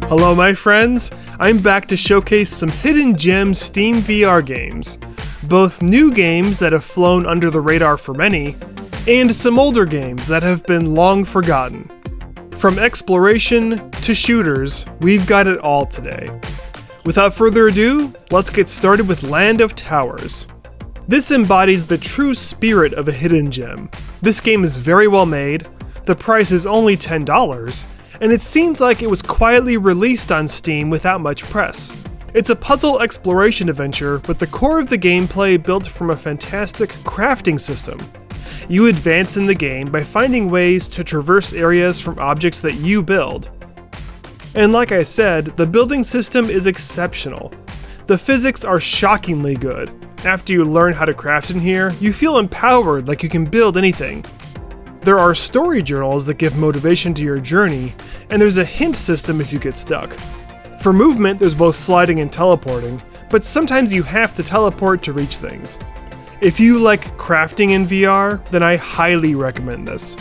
Hello my friends, I'm back to showcase some Hidden Gem SteamVR games. Both new games that have flown under the radar for many, and some older games that have been long forgotten. From exploration to shooters, we've got it all today. Without further ado, let's get started with Land of Towers. This embodies the true spirit of a hidden gem. This game is very well made, the price is only $10, and it seems like it was quietly released on Steam without much press. It's a puzzle exploration adventure, with the core of the gameplay built from a fantastic crafting system. You advance in the game by finding ways to traverse areas from objects that you build. And like I said, the building system is exceptional. The physics are shockingly good. After you learn how to craft in here, you feel empowered like you can build anything. There are story journals that give motivation to your journey, and there's a hint system if you get stuck. For movement, there's both sliding and teleporting, but sometimes you have to teleport to reach things. If you like crafting in VR, then I highly recommend this.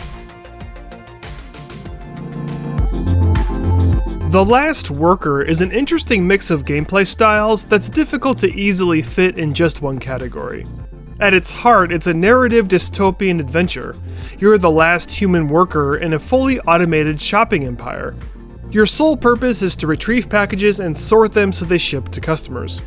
The Last Worker is an interesting mix of gameplay styles that's difficult to easily fit in just one category. At its heart, it's a narrative dystopian adventure. You're the last human worker in a fully automated shopping empire. Your sole purpose is to retrieve packages and sort them so they ship to customers.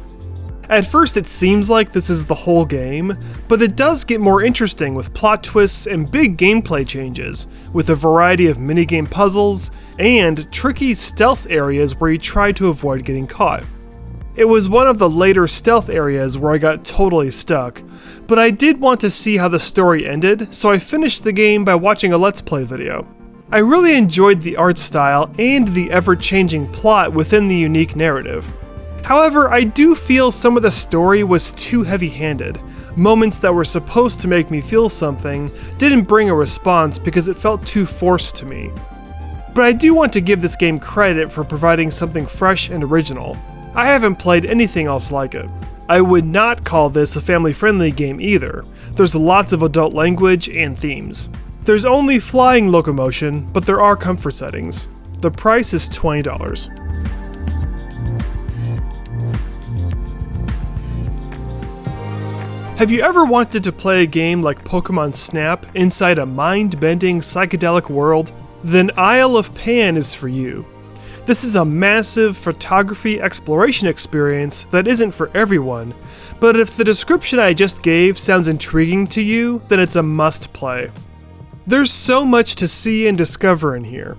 At first it seems like this is the whole game, but it does get more interesting with plot twists and big gameplay changes, with a variety of minigame puzzles and tricky stealth areas where you try to avoid getting caught. It was one of the later stealth areas where I got totally stuck, but I did want to see how the story ended, so I finished the game by watching a Let's Play video. I really enjoyed the art style and the ever-changing plot within the unique narrative. However, I do feel some of the story was too heavy-handed. Moments that were supposed to make me feel something didn't bring a response because it felt too forced to me. But I do want to give this game credit for providing something fresh and original. I haven't played anything else like it. I would not call this a family-friendly game either. There's lots of adult language and themes. There's only flying locomotion, but there are comfort settings. The price is $20. Have you ever wanted to play a game like Pokemon Snap inside a mind-bending psychedelic world? Then Isle of Pan is for you. This is a massive photography exploration experience that isn't for everyone, but if the description I just gave sounds intriguing to you, then it's a must-play. There's so much to see and discover in here.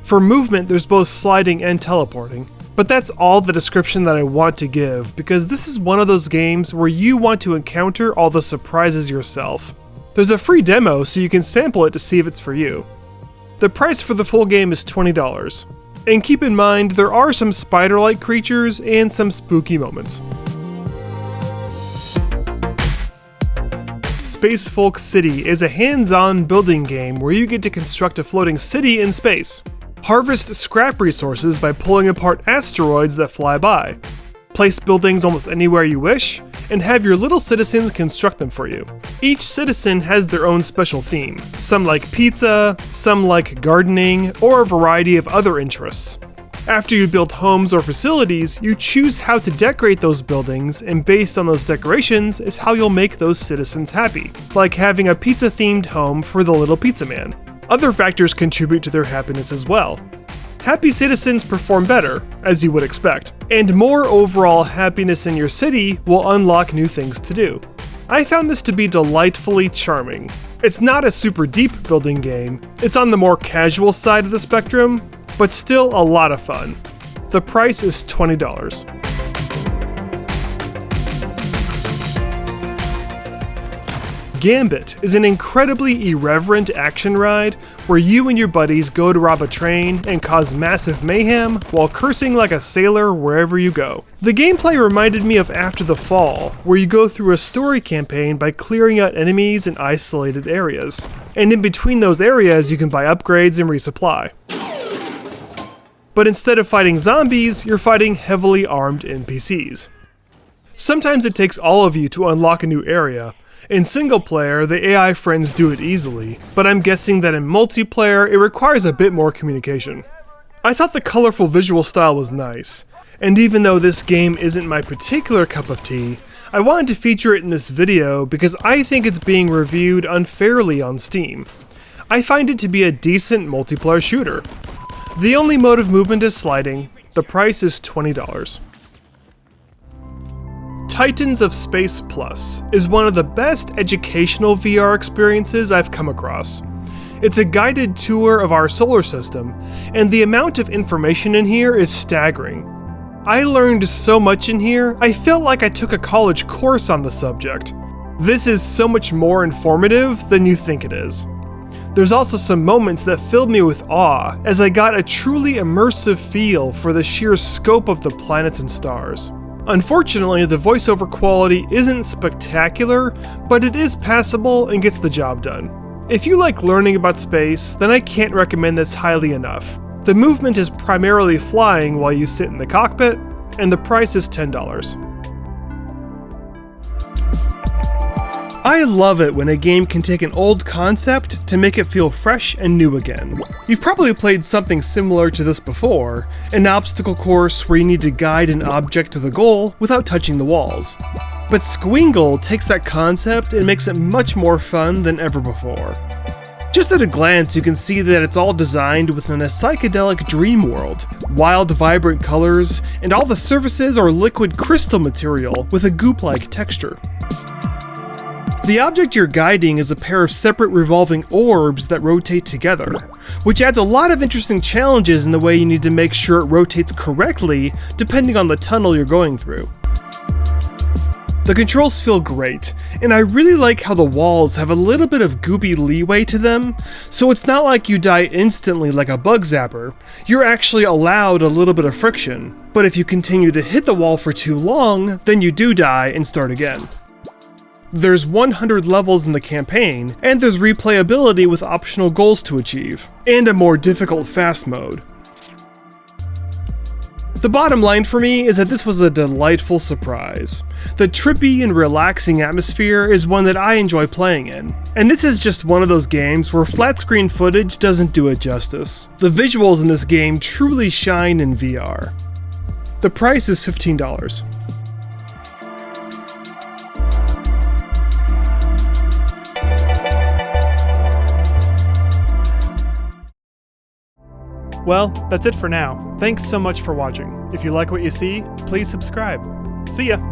For movement, there's both sliding and teleporting, but that's all the description that I want to give, because this is one of those games where you want to encounter all the surprises yourself. There's a free demo, so you can sample it to see if it's for you. The price for the full game is $20. And keep in mind, there are some spider-like creatures and some spooky moments. Spacefolk City is a hands-on building game where you get to construct a floating city in space. Harvest scrap resources by pulling apart asteroids that fly by. Place buildings almost anywhere you wish, and have your little citizens construct them for you. Each citizen has their own special theme. Some like pizza, some like gardening, or a variety of other interests. After you build homes or facilities, you choose how to decorate those buildings, and based on those decorations is how you'll make those citizens happy, like having a pizza-themed home for the little pizza man. Other factors contribute to their happiness as well. Happy citizens perform better, as you would expect, and more overall happiness in your city will unlock new things to do. I found this to be delightfully charming. It's not a super deep building game, it's on the more casual side of the spectrum, but still a lot of fun. The price is $20. Gambit is an incredibly irreverent action ride where you and your buddies go to rob a train and cause massive mayhem while cursing like a sailor wherever you go. The gameplay reminded me of After the Fall, where you go through a story campaign by clearing out enemies in isolated areas. And in between those areas you can buy upgrades and resupply. But instead of fighting zombies, you're fighting heavily armed NPCs. Sometimes it takes all of you to unlock a new area. In single player, the AI friends do it easily, but I'm guessing that in multiplayer, it requires a bit more communication. I thought the colorful visual style was nice, and even though this game isn't my particular cup of tea, I wanted to feature it in this video because I think it's being reviewed unfairly on Steam. I find it to be a decent multiplayer shooter. The only mode of movement is sliding, the price is $20. Titans of Space Plus is one of the best educational VR experiences I've come across. It's a guided tour of our solar system, and the amount of information in here is staggering. I learned so much in here, I felt like I took a college course on the subject. This is so much more informative than you think it is. There's also some moments that filled me with awe as I got a truly immersive feel for the sheer scope of the planets and stars. Unfortunately, the voiceover quality isn't spectacular, but it is passable and gets the job done. If you like learning about space, then I can't recommend this highly enough. The movement is primarily flying while you sit in the cockpit, and the price is $10. I love it when a game can take an old concept to make it feel fresh and new again. You've probably played something similar to this before, an obstacle course where you need to guide an object to the goal without touching the walls. But Squingle takes that concept and makes it much more fun than ever before. Just at a glance, you can see that it's all designed within a psychedelic dream world. Wild, vibrant colors, and all the surfaces are liquid crystal material with a goop-like texture. The object you're guiding is a pair of separate revolving orbs that rotate together, which adds a lot of interesting challenges in the way you need to make sure it rotates correctly depending on the tunnel you're going through. The controls feel great, and I really like how the walls have a little bit of goopy leeway to them, so it's not like you die instantly like a bug zapper. You're actually allowed a little bit of friction, but if you continue to hit the wall for too long, then you do die and start again. There's 100 levels in the campaign, and there's replayability with optional goals to achieve, and a more difficult fast mode. The bottom line for me is that this was a delightful surprise. The trippy and relaxing atmosphere is one that I enjoy playing in, and this is just one of those games where flat screen footage doesn't do it justice. The visuals in this game truly shine in VR. The price is $15. Well, that's it for now. Thanks so much for watching. If you like what you see, please subscribe. See ya!